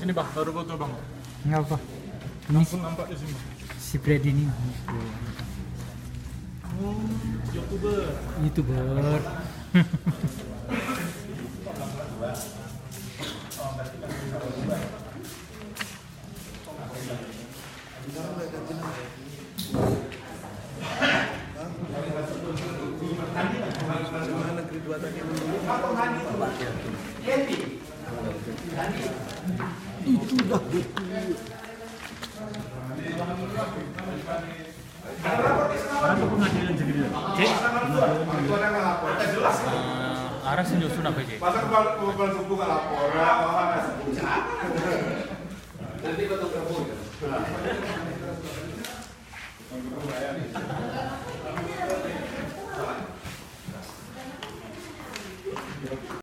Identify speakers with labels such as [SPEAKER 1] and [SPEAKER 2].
[SPEAKER 1] Ini bang, baru foto bang.
[SPEAKER 2] Enggak apa. Ini
[SPEAKER 1] Langsung nampak di sini.
[SPEAKER 2] si Freddy ini.
[SPEAKER 1] Oh, YouTuber.
[SPEAKER 2] YouTuber.
[SPEAKER 3] Negeri dua tadi dulu.
[SPEAKER 2] Itu dah.
[SPEAKER 1] Sekarang ke pengadilan jadi dia. Cek. Arah sih nyusun apa cek?
[SPEAKER 4] Masa kepala suku nggak lapor? Nanti betul